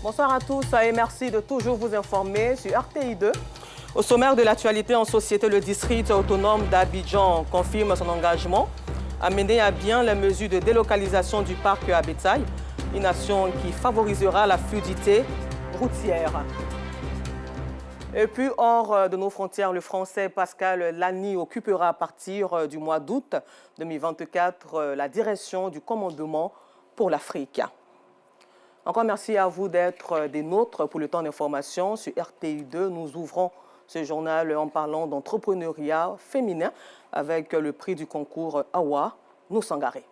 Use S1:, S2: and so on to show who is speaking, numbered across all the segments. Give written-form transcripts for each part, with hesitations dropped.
S1: Bonsoir à tous et merci de toujours vous informer sur RTI2. Au sommaire de l'actualité en société, le district autonome d'Abidjan confirme son engagement à mener à bien les mesures de délocalisation du parc à bétail, une action qui favorisera la fluidité routière. Et puis, hors de nos frontières, le Français Pascal Lani occupera à partir du mois d'août 2024 la direction du commandement pour l'Afrique. Encore merci à vous d'être des nôtres pour le temps d'information sur RTI2. Nous ouvrons ce journal en parlant d'entrepreneuriat féminin avec le prix du concours Awa, nous Sangaré.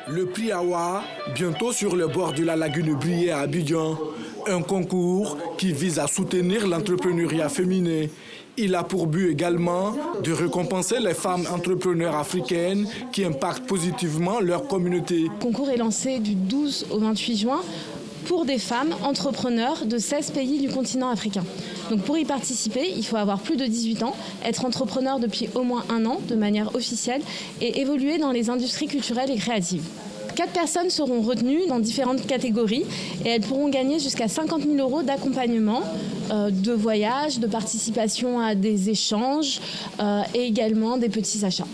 S2: Le prix Awa, bientôt sur le bord de la lagune Brié à Abidjan, un concours qui vise à soutenir l'entrepreneuriat féminin. Il a pour but également de récompenser les femmes entrepreneurs africaines qui impactent positivement leur communauté.
S3: Le concours est lancé du 12 au 28 juin pour des femmes entrepreneurs de 16 pays du continent africain. Donc pour y participer, il faut avoir plus de 18 ans, être entrepreneur depuis au moins 1 an de manière officielle et évoluer dans les industries culturelles et créatives. 4 personnes seront retenues dans différentes catégories et elles pourront gagner jusqu'à 50 000 € d'accompagnement, de voyage, de participation à des échanges et également des petits achats.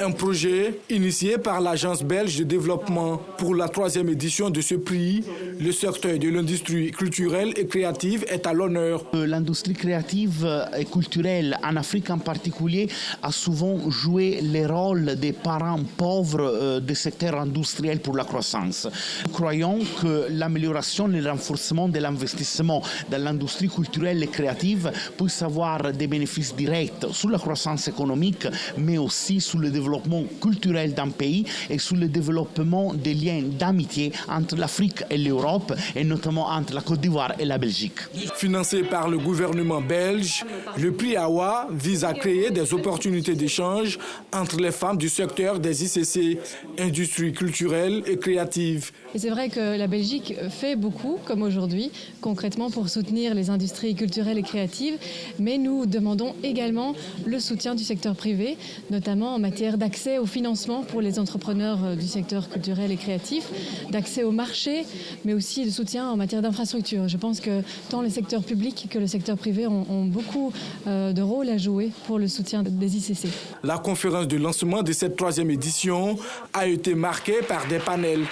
S2: Un projet initié par l'Agence belge de développement. Pour la 3e édition de ce prix, le secteur de l'industrie culturelle et créative est à l'honneur.
S4: L'industrie créative et culturelle en Afrique en particulier a souvent joué le rôle des parents pauvres des secteurs industriels pour la croissance. Nous croyons que l'amélioration et le renforcement de l'investissement dans l'industrie culturelle et créative puisse avoir des bénéfices directs sur la croissance économique, mais aussi sur le développement culturel d'un pays et sur le développement des liens d'amitié entre l'Afrique et l'Europe, et notamment entre la Côte d'Ivoire et la Belgique.
S2: Financé par le gouvernement belge, le prix Awa vise à créer des opportunités d'échange entre les femmes du secteur des ICC, industries culturelles et créatives.
S5: Et c'est vrai que la Belgique fait beaucoup, comme aujourd'hui, concrètement pour soutenir les industries culturelles et créatives, mais nous demandons également le soutien du secteur privé, notamment en matière d'accès au financement pour les entrepreneurs du secteur culturel et créatif, d'accès au marché, mais aussi de soutien en matière d'infrastructure. Je pense que tant le secteur public que le secteur privé ont beaucoup de rôle à jouer pour le soutien des ICC.
S2: La conférence de lancement de cette 3e édition a été marquée par des panels.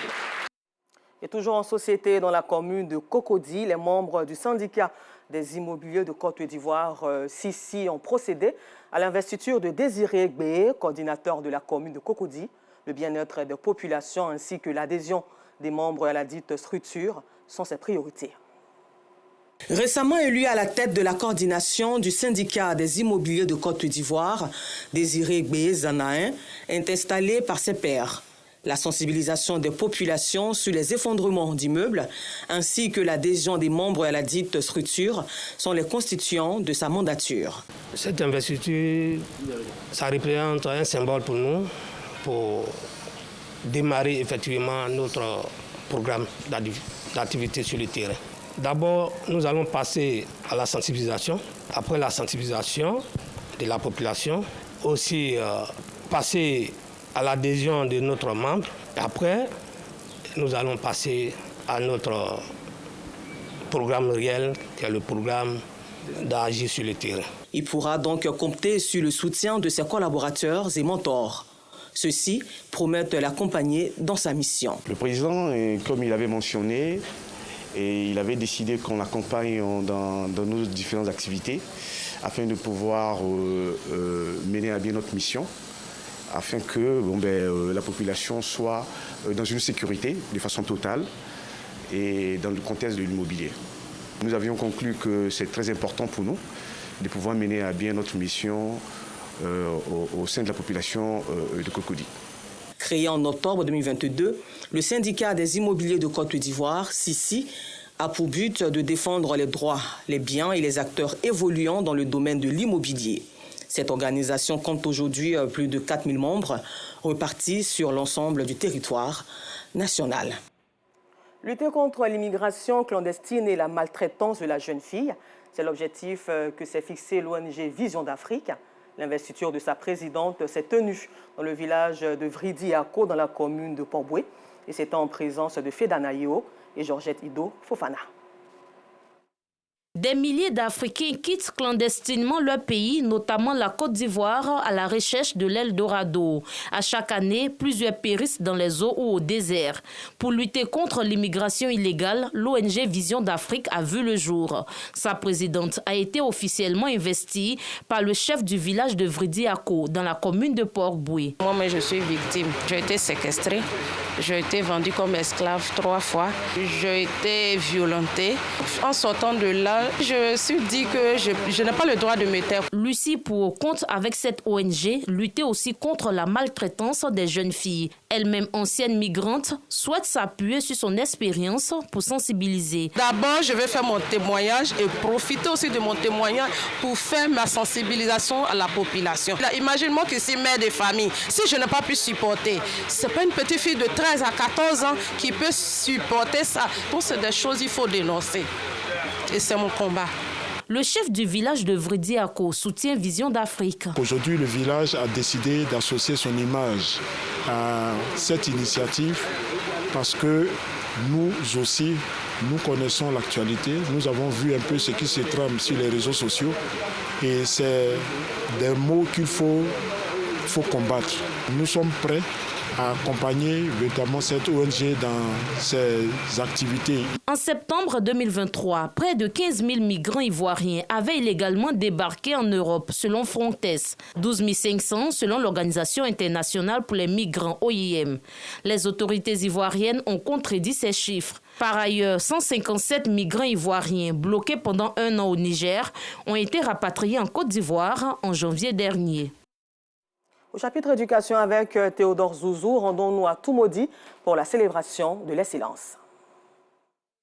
S1: Et toujours en société, dans la commune de Cocody, les membres du syndicat des immobiliers de Côte d'Ivoire, Sissi, ont procédé à l'investiture de Désiré Gbé, coordinateur de la commune de Cocody. Le bien-être des populations ainsi que l'adhésion des membres à la dite structure sont ses priorités. Récemment élu à la tête de la coordination du syndicat des immobiliers de Côte d'Ivoire, Désiré Gbé Zanahin est installé par ses pairs. La sensibilisation des populations sur les effondrements d'immeubles ainsi que l'adhésion des membres à la dite structure sont les constituants de sa mandature.
S6: Cette investiture, ça représente un symbole pour nous, pour démarrer effectivement notre programme d'activité sur le terrain. D'abord, nous allons passer à la sensibilisation. Après la sensibilisation de la population, aussi passer à l'adhésion de notre membre. Après, nous allons passer à notre programme réel, qui est le programme d'agir sur le terrain.
S1: Il pourra donc compter sur le soutien de ses collaborateurs et mentors. Ceux-ci promettent l'accompagner dans sa mission.
S7: Le président, comme il avait mentionné, et il avait décidé qu'on l'accompagne dans nos différentes activités afin de pouvoir mener à bien notre mission, afin que la population soit dans une sécurité de façon totale et dans le contexte de l'immobilier. Nous avions conclu que c'est très important pour nous de pouvoir mener à bien notre mission au sein de la population de Cocody.
S1: Créé en octobre 2022, le syndicat des immobiliers de Côte d'Ivoire, Sissi, a pour but de défendre les droits, les biens et les acteurs évoluant dans le domaine de l'immobilier. Cette organisation compte aujourd'hui plus de 4 000 membres repartis sur l'ensemble du territoire national. Lutter contre l'immigration clandestine et la maltraitance de la jeune fille, c'est l'objectif que s'est fixé l'ONG Vision d'Afrique. L'investiture de sa présidente s'est tenue dans le village de Vridi-Ako, dans la commune de Port-Boué. Et c'était en présence de Fedana Yeo et Georgette Ido Fofana.
S8: Des milliers d'Africains quittent clandestinement leur pays, notamment la Côte d'Ivoire, à la recherche de l'Eldorado. À chaque année, plusieurs périssent dans les eaux ou au désert. Pour lutter contre l'immigration illégale, l'ONG Vision d'Afrique a vu le jour. Sa présidente a été officiellement investie par le chef du village de Vridi-Ako, dans la commune de Port-Boué.
S9: Moi, je suis victime. J'ai été séquestrée. J'ai été vendue comme esclave 3 fois. J'ai été violentée. En sortant de là, je me suis dit que je n'ai pas le droit de me taire.
S8: Lucie Pour compte avec cette ONG lutter aussi contre la maltraitance des jeunes filles. Elle-même ancienne migrante, souhaite s'appuyer sur son expérience pour sensibiliser.
S9: D'abord, je vais faire mon témoignage et profiter aussi de mon témoignage pour faire ma sensibilisation à la population. Imagine-moi que c'est mère de famille. Si je n'ai pas pu supporter, ce n'est pas une petite fille de 13 à 14 ans qui peut supporter ça. Donc, c'est des choses qu'il faut dénoncer. Et c'est mon combat.
S8: Le chef du village de Vridi-Ako soutient Vision d'Afrique.
S10: Aujourd'hui, le village a décidé d'associer son image à cette initiative parce que nous aussi, nous connaissons l'actualité. Nous avons vu un peu ce qui se trame sur les réseaux sociaux et c'est des mots qu'il faut combattre. Nous sommes prêts à accompagner véritablement cette ONG dans ses activités.
S8: En septembre 2023, près de 15 000 migrants ivoiriens avaient illégalement débarqué en Europe, selon Frontex. 12 500 selon l'Organisation internationale pour les migrants, OIM. Les autorités ivoiriennes ont contredit ces chiffres. Par ailleurs, 157 migrants ivoiriens bloqués pendant 1 an au Niger ont été rapatriés en Côte d'Ivoire en janvier dernier.
S1: Au chapitre éducation avec Théodore Zouzou, rendons-nous à Toumaudi pour la célébration de l'excellence.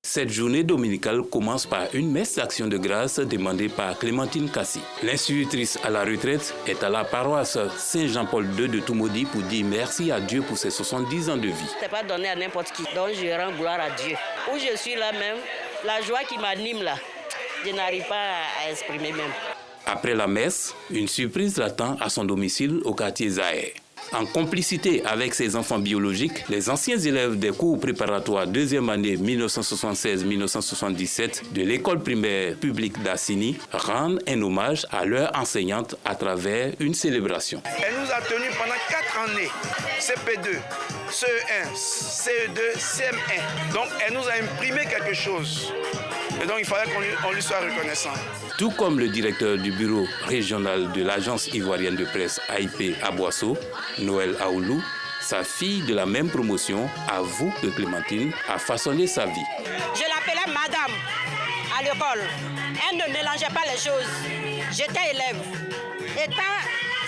S11: Cette journée dominicale commence par une messe d'action de grâce demandée par Clémentine Kassi. L'institutrice à la retraite est à la paroisse Saint-Jean-Paul II de Toumaudi pour dire merci à Dieu pour ses 70 ans de vie.
S12: Ce n'est pas donné à n'importe qui, donc je rends gloire à Dieu. Où je suis là même, la joie qui m'anime là, je n'arrive pas à exprimer même.
S11: Après la messe, une surprise l'attend à son domicile au quartier Zahé. En complicité avec ses enfants biologiques, les anciens élèves des cours préparatoires 2e année 1976-1977 de l'école primaire publique d'Assini rendent un hommage à leur enseignante à travers une célébration.
S13: Elle nous a tenus pendant 4 années, CP2, CE1, CE2, CM1. Donc elle nous a imprimé quelque chose. Et donc il fallait qu'on lui soit reconnaissant.
S11: Tout comme le directeur du bureau régional de l'agence ivoirienne de presse AIP à Boisseau, Noël Aoulou, sa fille de la même promotion, avoue que Clémentine a façonné sa vie.
S12: Je l'appelais madame à l'école. Elle ne mélangeait pas les choses. J'étais élève. Étant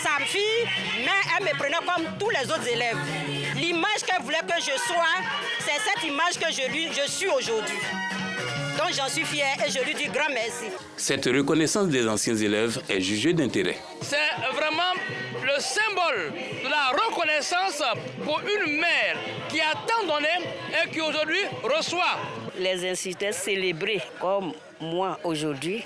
S12: sa fille, mais elle me prenait comme tous les autres élèves. L'image qu'elle voulait que je sois, c'est cette image que je suis aujourd'hui. Donc j'en suis fière et je lui dis grand merci.
S11: Cette reconnaissance des anciens élèves est jugée d'intérêt.
S14: C'est vraiment le symbole de la reconnaissance pour une mère qui a tant donné et qui aujourd'hui reçoit.
S12: Les inciter célébrés comme moi aujourd'hui,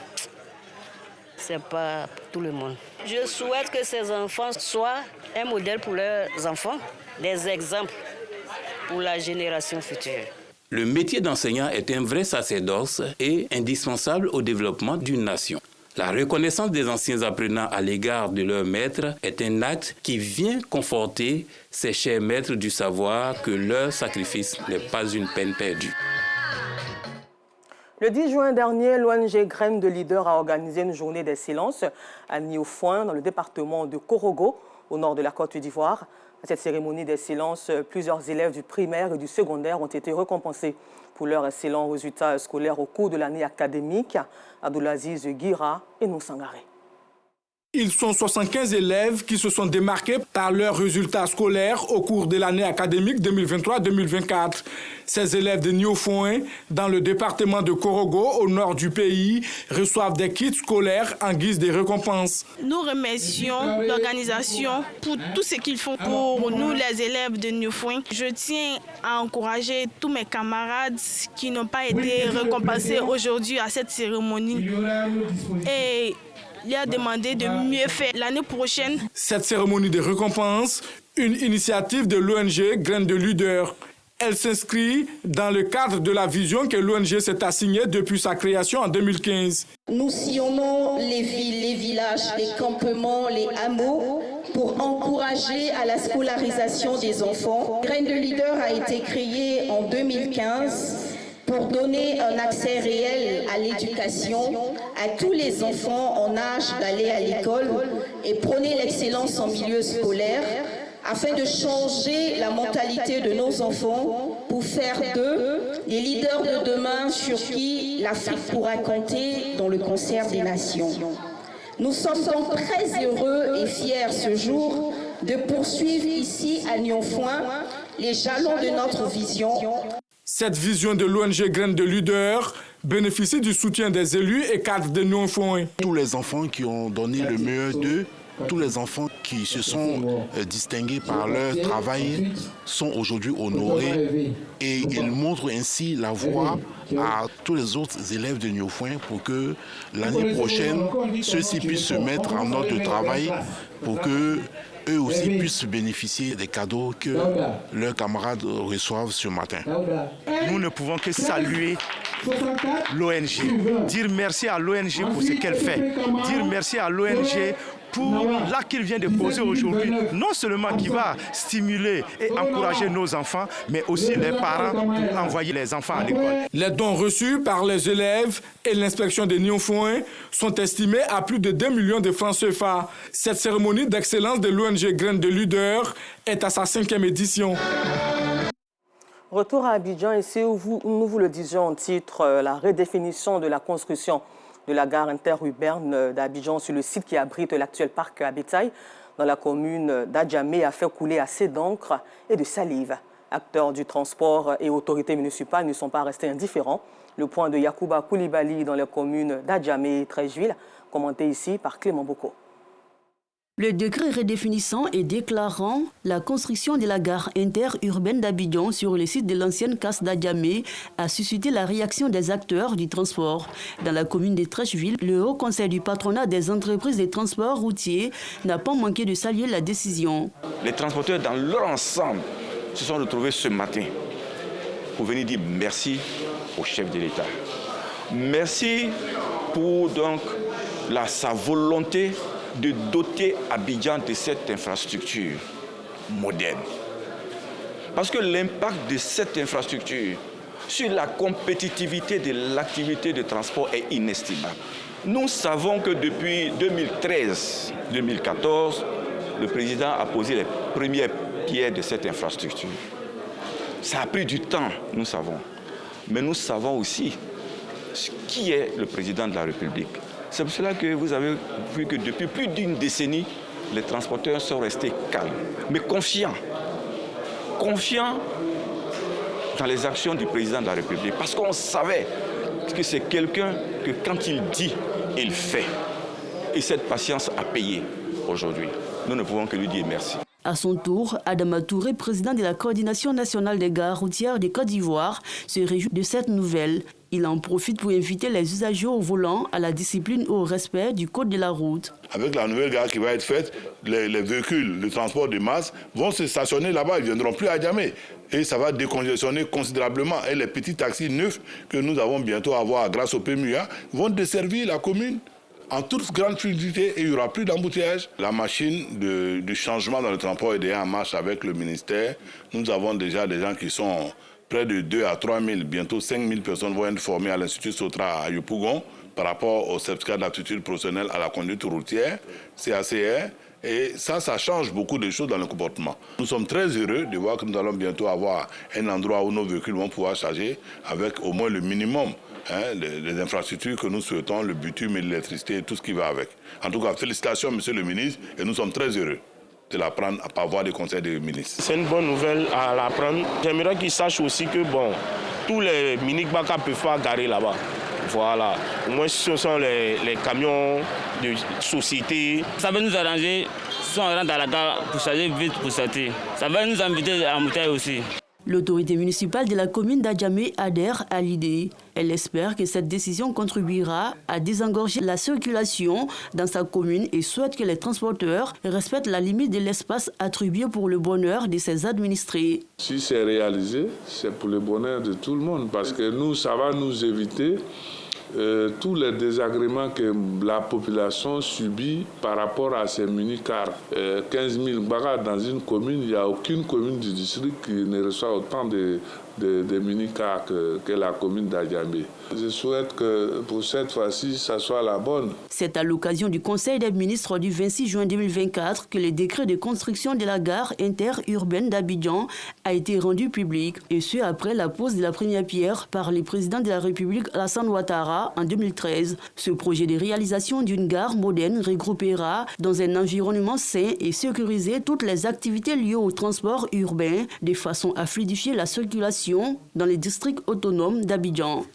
S12: c'est pas pour tout le monde. Je souhaite que ces enfants soient un modèle pour leurs enfants, des exemples pour la génération future.
S11: Le métier d'enseignant est un vrai sacerdoce et indispensable au développement d'une nation. La reconnaissance des anciens apprenants à l'égard de leurs maîtres est un acte qui vient conforter ces chers maîtres du savoir que leur sacrifice n'est pas une peine perdue.
S1: Le 10 juin dernier, l'ONG Graines de Leader a organisé une journée des silences à Niofouin, dans le département de Korogo, au nord de la Côte d'Ivoire. À cette cérémonie des silences, plusieurs élèves du primaire et du secondaire ont été récompensés pour leurs excellents résultats scolaires au cours de l'année académique. Abdoulaziz Guira et Noussangare.
S2: Ils sont 75 élèves qui se sont démarqués par leurs résultats scolaires au cours de l'année académique 2023-2024. Ces élèves de Niofouin, dans le département de Korogo, au nord du pays, reçoivent des kits scolaires en guise de récompense.
S15: Nous remercions l'organisation pour tout ce qu'ils font pour nous, les élèves de Niofouin. Je tiens à encourager tous mes camarades qui n'ont pas été récompensés aujourd'hui à cette cérémonie. Et lui a demandé de mieux faire l'année prochaine.
S2: Cette cérémonie de récompense, une initiative de l'ONG Graines de Leader. Elle s'inscrit dans le cadre de la vision que l'ONG s'est assignée depuis sa création en 2015.
S16: Nous sillonnons les villes, les villages, les campements, les hameaux pour encourager à la scolarisation des enfants. Graines de Leader a été créée en 2015 pour donner un accès réel à l'éducation à tous les enfants en âge d'aller à l'école et prôner l'excellence en milieu scolaire, afin de changer la mentalité de nos enfants pour faire d'eux les leaders de demain sur qui l'Afrique pourra compter dans le concert des nations. Nous sommes donc très heureux et fiers ce jour de poursuivre ici à Nyon-Foin les jalons de notre vision.
S2: Cette vision de l'ONG Graines de Leader bénéficie du soutien des élus et cadres de Nyon-Foin.
S17: Tous les enfants qui ont donné le meilleur d'eux, tous les enfants qui se sont distingués par leur travail sont aujourd'hui honorés et ils montrent ainsi la voie à tous les autres élèves de Nyon-Foin pour que l'année prochaine, ceux-ci puissent se mettre en ordre de travail pour que eux aussi puissent bénéficier des cadeaux que leurs camarades reçoivent ce matin.
S18: Nous ne pouvons que saluer l'ONG, dire merci à l'ONG pour ce qu'elle fait, dire merci à l'ONG pour l'acte qu'il vient de poser aujourd'hui, non seulement qui va stimuler et encourager nos enfants, mais aussi les parents pour envoyer les enfants à l'école.
S2: Les dons reçus par les élèves et l'inspection de Nyon-Foin sont estimés à plus de 2 millions de francs CFA. Cette cérémonie d'excellence de l'ONG Graines de Leader est à sa 5e édition.
S1: Retour à Abidjan, ici où nous vous le disions en titre, la redéfinition de la construction de la gare interurbaine d'Abidjan sur le site qui abrite l'actuel parc à bétail dans la commune d'Adjamé a fait couler assez d'encre et de salive. Acteurs du transport et autorités municipales ne sont pas restés indifférents. Le point de Yacouba Koulibaly dans les communes d'Adjamé et Trècheville, commenté ici par Clément Boko.
S19: Le décret redéfinissant et déclarant la construction de la gare interurbaine d'Abidjan sur le site de l'ancienne casse d'Adjamé a suscité la réaction des acteurs du transport. Dans la commune de Trècheville, le Haut Conseil du patronat des entreprises de transport routier n'a pas manqué de saluer la décision.
S7: Les transporteurs dans leur ensemble se sont retrouvés ce matin pour venir dire merci au chef de l'État. Merci pour donc sa volonté de doter Abidjan de cette infrastructure moderne. Parce que l'impact de cette infrastructure sur la compétitivité de l'activité de transport est inestimable. Nous savons que depuis 2013-2014, le président a posé les premières pierres de cette infrastructure. Ça a pris du temps, nous savons. Mais nous savons aussi qui est le président de la République. C'est pour cela que vous avez vu que depuis plus d'une décennie, les transporteurs sont restés calmes, mais confiants dans les actions du président de la République. Parce qu'on savait que c'est quelqu'un que quand il dit, il fait. Et cette patience a payé aujourd'hui. Nous ne pouvons que lui dire merci.
S19: À son tour, Adama Touré, président de la coordination nationale des gares routières de Côte d'Ivoire, se réjouit de cette nouvelle. Il en profite pour inviter les usagers au volant à la discipline et au respect du code de la route.
S20: Avec la nouvelle gare qui va être faite, les véhicules de transport de masse vont se stationner là-bas, ils ne viendront plus à Adjamé. Et ça va décongestionner considérablement. Et les petits taxis neufs que nous allons bientôt avoir grâce au PMUA vont desservir la commune en toute grande fluidité et il n'y aura plus d'embouteillage. La machine du changement dans le transport est déjà en marche avec le ministère. Nous avons déjà des gens qui sont près de 2 à 3 000, bientôt 5 000 personnes vont être formées à l'Institut Sotra à Yopougon par rapport au certificat d'aptitude professionnelle à la conduite routière, CACR. Et ça change beaucoup de choses dans le comportement. Nous sommes très heureux de voir que nous allons bientôt avoir un endroit où nos véhicules vont pouvoir charger avec au moins le minimum. Les infrastructures que nous souhaitons, le bitume et l'électricité, tout ce qui va avec. En tout cas, félicitations, monsieur le ministre, et nous sommes très heureux de l'apprendre par voie des conseils des ministres.
S21: C'est une bonne nouvelle à l'apprendre. J'aimerais qu'ils sachent aussi que tous les mini-baka ne peuvent pas garer là-bas. Voilà. Au moins, ce sont les camions de société.
S22: Ça va nous arranger si on rentre dans la gare pour charger vite pour sortir. Ça va nous inviter à monter aussi.
S19: L'autorité municipale de la commune d'Adjamé adhère à l'idée. Elle espère que cette décision contribuera à désengorger la circulation dans sa commune et souhaite que les transporteurs respectent la limite de l'espace attribué pour le bonheur de ses administrés.
S3: Si c'est réalisé, c'est pour le bonheur de tout le monde parce que nous, ça va nous éviter tous les désagréments que la population subit par rapport à ces mini-cars. 15 000 bagarres dans une commune, il n'y a aucune commune du district qui ne reçoit autant de mini-cars que la commune d'Adjamé. Je souhaite que pour cette fois-ci, ça soit la bonne.
S19: C'est à l'occasion du Conseil des ministres du 26 juin 2024 que le décret de construction de la gare interurbaine d'Abidjan a été rendu public, et ce après la pose de la première pierre par le président de la République Alassane Ouattara en 2013. Ce projet de réalisation d'une gare moderne regroupera dans un environnement sain et sécurisé toutes les activités liées au transport urbain de façon à fluidifier la circulation dans les districts autonomes d'Abidjan.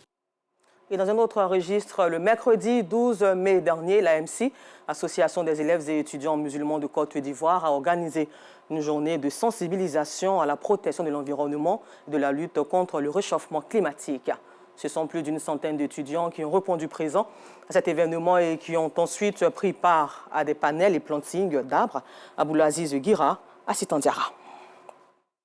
S1: Et dans un autre registre, le mercredi 12 mai dernier, l'AMC, Association des élèves et étudiants musulmans de Côte d'Ivoire, a organisé une journée de sensibilisation à la protection de l'environnement et de la lutte contre le réchauffement climatique. Ce sont plus d'une centaine d'étudiants qui ont répondu présents à cet événement et qui ont ensuite pris part à des panels et plantings d'arbres. Aboulaziz Guira à Sitandiara.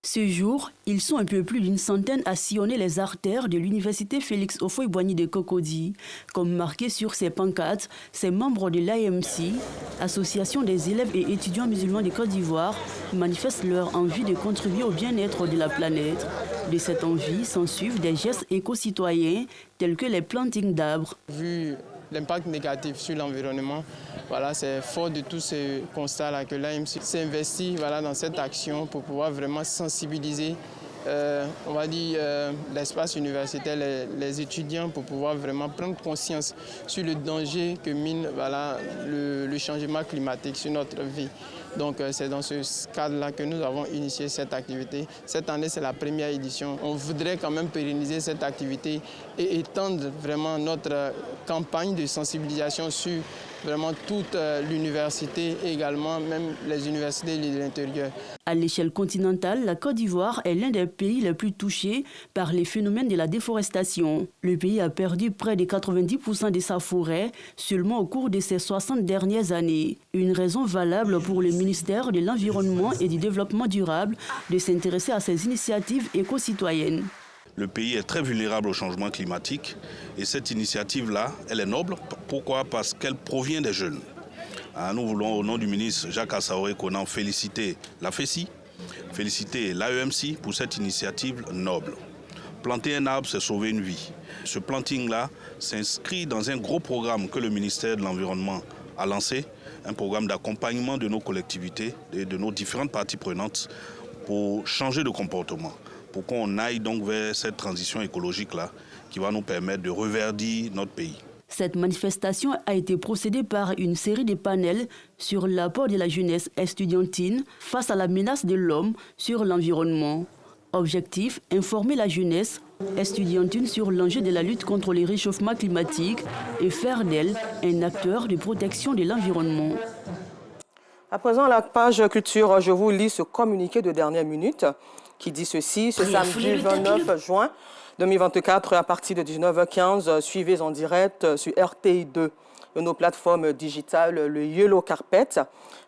S19: Ce jour, ils sont un peu plus d'une centaine à sillonner les artères de l'université Félix Houphouët-Boigny de Cocody. Comme marqué sur ces pancartes, ces membres de l'AMC, Association des élèves et étudiants musulmans de Côte d'Ivoire, manifestent leur envie de contribuer au bien-être de la planète. De cette envie s'ensuivent des gestes éco-citoyens tels que les plantings d'arbres.
S22: Vu l'impact négatif sur l'environnement, voilà, c'est fort de tous ces constats-là que l'AMC s'investit dans cette action pour pouvoir vraiment sensibiliser on va dire, l'espace universitaire, les étudiants, pour pouvoir vraiment prendre conscience sur le danger que mine le changement climatique sur notre vie. Donc c'est dans ce cadre-là que nous avons initié cette activité. Cette année, c'est la première édition. On voudrait quand même pérenniser cette activité et étendre vraiment notre campagne de sensibilisation sur vraiment toute l'université et également même les universités de l'intérieur.
S19: À l'échelle continentale, la Côte d'Ivoire est l'un des pays les plus touchés par les phénomènes de la déforestation. Le pays a perdu près de 90% de sa forêt seulement au cours de ces 60 dernières années. Une raison valable pour le ministère de l'Environnement et du Développement durable de s'intéresser à ces initiatives éco-citoyennes.
S23: Le pays est très vulnérable au changement climatique et cette initiative-là, elle est noble. Pourquoi? Parce qu'elle provient des jeunes. Nous voulons, au nom du ministre Jacques Assaoré-Conan, féliciter la FESI, féliciter l'AEMC pour cette initiative noble. Planter un arbre, c'est sauver une vie. Ce planting-là s'inscrit dans un gros programme que le ministère de l'Environnement a lancé, un programme d'accompagnement de nos collectivités et de nos différentes parties prenantes pour changer de comportement, pour qu'on aille donc vers cette transition écologique-là qui va nous permettre de reverdir notre pays.
S19: Cette manifestation a été procédée par une série de panels sur l'apport de la jeunesse estudiantine face à la menace de l'homme sur l'environnement. Objectif, informer la jeunesse estudiantine sur l'enjeu de la lutte contre le réchauffement climatique et faire d'elle un acteur de protection de l'environnement.
S1: À présent, la page culture, je vous lis ce communiqué de dernière minute qui dit ceci. Ce samedi 29 juin 2024, à partir de 19h15, suivez en direct sur RTI2 et nos plateformes digitales le Yellow Carpet,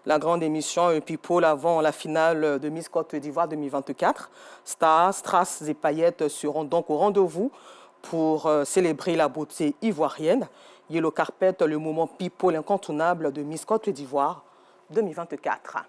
S1: la grande émission People avant la finale de Miss Côte d'Ivoire 2024. Stars, strass et paillettes seront donc au rendez-vous pour célébrer la beauté ivoirienne. Yellow Carpet, le moment People incontournable de Miss Côte d'Ivoire 2024.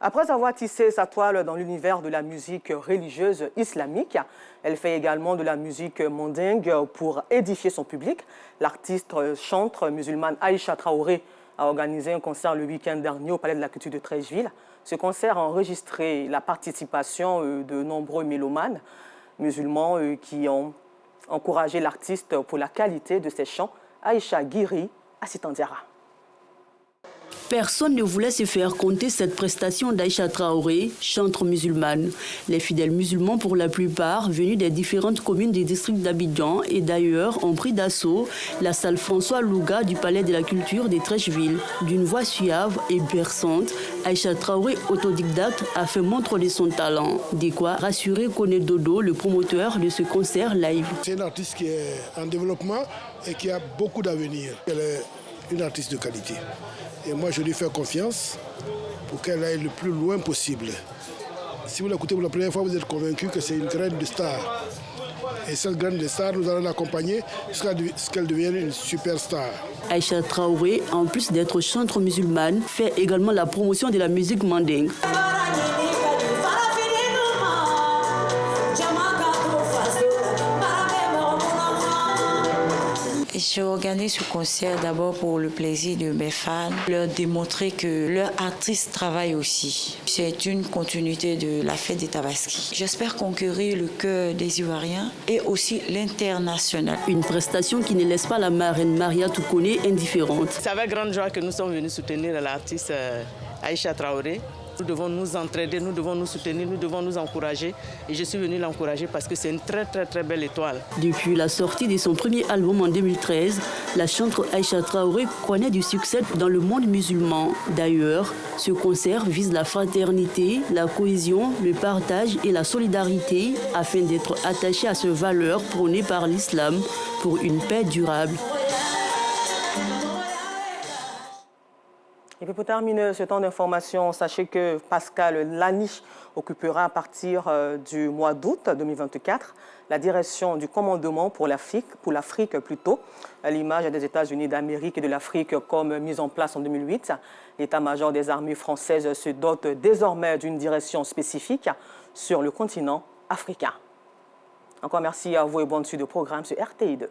S1: Après avoir tissé sa toile dans l'univers de la musique religieuse islamique, elle fait également de la musique mandingue pour édifier son public. L'artiste chantre musulmane Aïcha Traoré a organisé un concert le week-end dernier au Palais de la Culture de Treichville. Ce concert a enregistré la participation de nombreux mélomanes musulmans qui ont encouragé l'artiste pour la qualité de ses chants. Aïcha Guiri à Sitandiara.
S19: Personne ne voulait se faire compter cette prestation d'Aïcha Traoré, chantre musulmane. Les fidèles musulmans, pour la plupart, venus des différentes communes du district d'Abidjan et d'ailleurs, ont pris d'assaut la salle François Louga du Palais de la Culture des Trècheville. D'une voix suave et berçante, Aïcha Traoré, autodidacte, a fait montre de son talent. De quoi rassurer Koné Dodo, le promoteur de ce concert live.
S4: C'est une artiste qui est en développement et qui a beaucoup d'avenir. Elle est une artiste de qualité. Et moi, je lui fais confiance pour qu'elle aille le plus loin possible. Si vous l'écoutez pour la première fois, vous êtes convaincu que c'est une graine de star. Et cette graine de star, nous allons l'accompagner jusqu'à ce qu'elle devienne une superstar.
S19: Aïcha Traoré, en plus d'être chantre musulmane, fait également la promotion de la musique mandingue.
S5: J'organise ce concert d'abord pour le plaisir de mes fans, leur démontrer que leur artiste travaille aussi. C'est une continuité de la fête des Tabaski. J'espère conquérir le cœur des Ivoiriens et aussi l'international.
S19: Une prestation qui ne laisse pas la marraine Maria Toukoné indifférente.
S6: C'est avec grande joie que nous sommes venus soutenir l'artiste Aïcha Traoré. Nous devons nous entraider, nous devons nous soutenir, nous devons nous encourager. Et je suis venu l'encourager parce que c'est une très belle étoile.
S19: Depuis la sortie de son premier album en 2013, la chanteuse Aïcha Traoré connaît du succès dans le monde musulman. D'ailleurs, ce concert vise la fraternité, la cohésion, le partage et la solidarité afin d'être attaché à ces valeurs prônées par l'islam pour une paix durable.
S1: Et puis pour terminer ce temps d'information, sachez que Pascal Laniche occupera à partir du mois d'août 2024 la direction du commandement pour l'Afrique plutôt, à l'image des États-Unis d'Amérique et de l'Afrique comme mise en place en 2008. L'état-major des armées françaises se dote désormais d'une direction spécifique sur le continent africain. Encore merci à vous et bonne suite de programme sur RTI2.